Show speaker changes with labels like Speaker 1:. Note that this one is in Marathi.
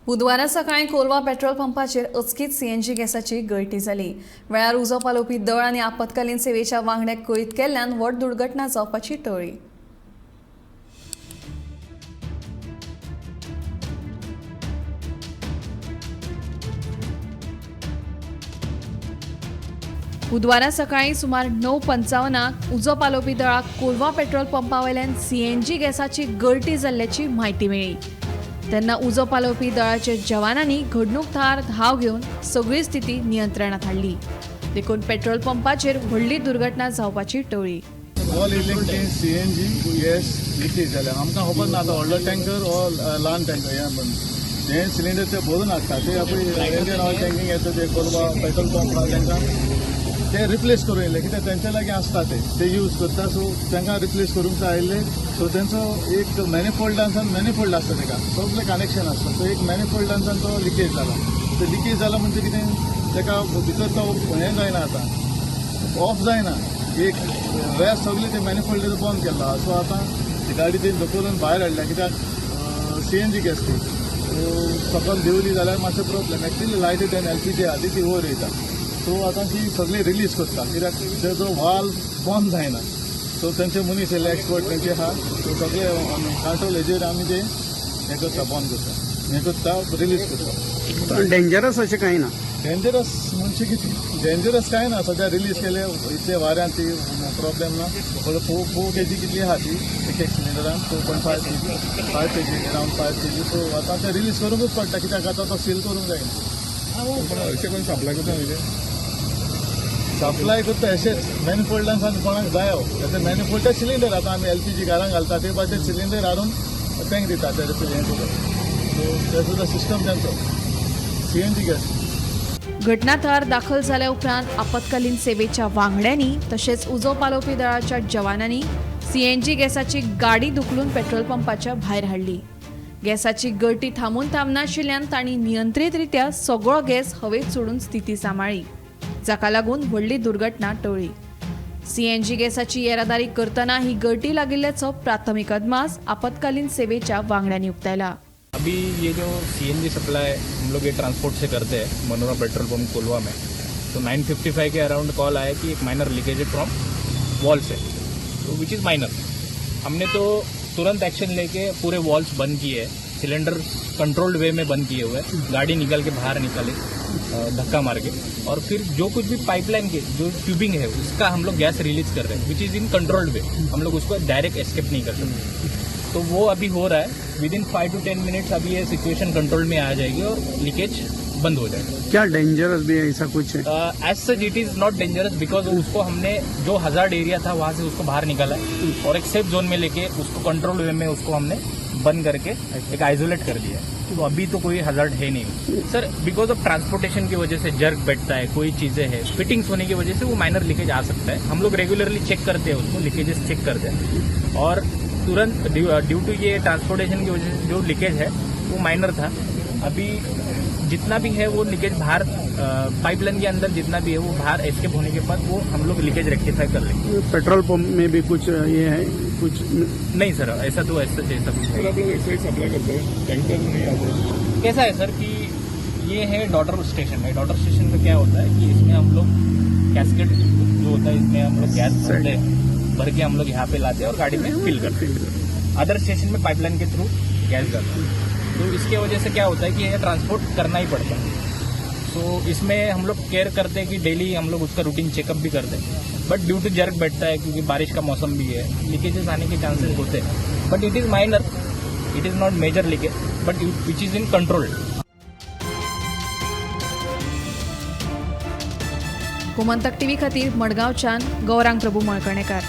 Speaker 1: बुधवारा सकाळी कोलवा पेट्रोल पंपाचेर अचकीत सीएनजी गॅसाची गळती जाली। वेळार उजो पालोवपी दळ आनी आपतकालीन सेवेच्या वांगड्याक कळीत केल्ल्यान व्हड दुर्घटना जावपाची टळ्ळी। बुधवारा सकाळी सुमार 9:55 उजो पालोवपी दळाक कोलवा पेट्रोल पंपावयल्यान सीएनजी गॅसाची गळती जाल्ल्याची म्हायती मेळ्ळी। तेन्ना उजो पालोवपी दळाच्या जवानांनी घडणूक थळार धांव घेवन सगळी स्थिती नियंत्रणात हाडली। देखून पेट्रोल पंपाचेर व्हडली दुर्घटना जावपाची टळ्ळी।
Speaker 2: All electric CNG gas leakage जाल्या आमकां खबर ना आतां व्हडलो टँकर ओ ल्हान टँकर हे सिलिंडर ते भरून हाडटा ते आपण इंडियन ऑयल टँकिंग येता ते कोलवा पेट्रोल पंप आहा तांकां ते रिप्लेस करून येयले कित्याक तेंच्या लागीं आसता ते यूज करता सो तांकां रिप्लेस करूंक जाय आयिल्ले सो तेंचो एक मॅनिफोल्डांसान मॅनिफोल्ड आसता तेका सगळें कनेक्शन आसता सो एक मॅनिफोल्डांसान तो लिकेज जाला तो लिकेज जाला म्हणजे कितें तेका भितर तो हें जायना आतां ऑफ जायना एक वेळ सगळे ते मॅनिफोल्ड बंद केला सो आतां गाडी ते धुकलून भायर हाडल्या कित्याक सीएनजी गॅस ती सकयल देंवली जाल्यार मातशें प्रॉब्लेम एक्चुअली लायट एन एलपीजी आहा ती वयर वयता सो आतां ती सगळी रिलीज करता कित्याक तेजो वाल्व बंद जायना सो तेंचे मनीस येयले एक्सपर्ट तेंचे आहा सो सगळे कंट्रोल हेजेर आमी ते हें करता बंद करता हें करता रिलीज करता।
Speaker 3: डेंजरस अशें कांय ना
Speaker 2: डेंजरस म्हणजे कितें डेंजरस कांय ना सद्या रिलीज केले इतले वाऱ्यान ती प्रॉब्लेम ना फोर केजी कितली आहा ती एक सिलिंडरान 4.5 KG 5 KG around 5 KG so आतां ते रिलीज करूंकूच पडटा कित्याक आतां तो सील करूंक जायना।
Speaker 4: अशें कोण सप्लाय करता न्ही
Speaker 2: सप्लाय करता अशेंच मॅनिफोल्डांसान कोणाक जाय ते मॅनिफोल्ड सिलिंडर आतां आमी एलपीजी घरांत घालता ते भाशेन सिलिंडर हाडून टँक दिता ते हें करून सो ते सुद्दां सिस्टम तेंचो सीएनजी गॅस।
Speaker 1: घटना थळार दाखल जाल्या उपरांत आपतकालीन सेवेच्या वांगड्यांनी तशेंच उजो पालोवपी दळाच्या जवानांनी सीएनजी गॅसाची गाडी धुकलून पेट्रोल पंपाच्या भायर हाडली। गॅसाची गळती थांबून थांबनाशिल्ल्यान तांणी नियंत्रीतरित्या सगळो गॅस हवेत सोडून स्थिती सांबाळ्ळी, जाका लागून व्हडली दुर्घटना टळ्ळी। सीएनजी गॅसाची येरादारी करतना ही गळती लागिल्ल्याचो प्राथमीक अदमास आपतकालीन सेवेच्या वांगड्यांनी उक्तायला।
Speaker 5: अभी ये जो सीएनजी सप्लाई हम लोग ये ट्रांसपोर्ट से करते हैं मनोरा पेट्रोल पंप कोलवा में, तो 9:55 के अराउंड कॉल आया कि एक माइनर लीकेज है फ्रॉम वॉल से, तो विच इज़ माइनर। हमने तो तुरंत एक्शन लेके पूरे वॉल्स बंद किए, सिलेंडर कंट्रोल्ड वे में बंद किए हुए, गाड़ी निकल के बाहर निकाली धक्का मार के, और फिर जो कुछ भी पाइपलाइन के जो ट्यूबिंग है उसका हम लोग गैस रिलीज कर रहे हैं which is in controlled way, हम लोग उसको डायरेक्ट एस्केप नहीं कर सकते। तो वो अभी हो रहा है, विद इन 5 to 10 मिनट्स अभी ये सिचुएशन कंट्रोल में आ जाएगी और लीकेज बंद हो जाएगा।
Speaker 3: क्या डेंजरस भी है ऐसा कुछ है?
Speaker 5: As such it is not dangerous because उसको हमने जो हजार्ड एरिया था वहां से उसको बाहर निकाला है और एक सेफ जोन में लेके उसको कंट्रोल वे में उसको हमने बंद करके एक आइसोलेट कर दिया है। तो अभी तो कोई हजार्ड है नहीं सर, बिकॉज ऑफ ट्रांसपोर्टेशन की वजह से जर्क बैठता है, कोई चीज़ें हैं, फिटिंग्स होने की वजह से वो माइनर लीकेज आ सकता है। हम लोग रेगुलरली चेक करते हैं उसको, लीकेजेस चेक करते हैं और तुरंत ड्यू टू ये ट्रांसपोर्टेशन की वजह से जो लीकेज है वो माइनर था। अभी जितना भी है वो लीकेज बाहर पाइपलाइन के अंदर जितना भी है वो बाहर एस्केप होने के बाद वो हम लोग लीकेज रेक्टिफाई कर लेंगे।
Speaker 3: पेट्रोल पंप में भी कुछ ये है कुछ
Speaker 5: नहीं सर, ऐसा तो ऐसा कुछ
Speaker 4: सर आप लोग ऐसे सप्लाई करते हैं टैंकर नहीं आते?
Speaker 5: कैसा है सर कि ये है डॉटर स्टेशन है। डॉटर स्टेशन में क्या होता है कि इसमें हम लोग कैस्केट जो होता है इसमें हम लोग गैस भर के हम लोग यहाँ पे लाते हैं और गाड़ी में फिल करते हैं। अदर स्टेशन में पाइपलाइन के थ्रू गैस जाता है, तो इसके वजह से क्या होता है कि ये ट्रांसपोर्ट करना ही पड़ता है। तो इसमें हम लोग केयर करते हैं कि डेली हम लोग उसका रूटीन चेकअप भी करते हैं, बट ड्यू टू जर्क बैठता है क्योंकि बारिश का मौसम भी है, लीकेजेस आने के चांसेस होते हैं, but it is minor, it is not major leakage, but which is in control.
Speaker 1: Gomantak TV खातीर मडगांवच्यान गौरांग प्रभू मळकणेकार।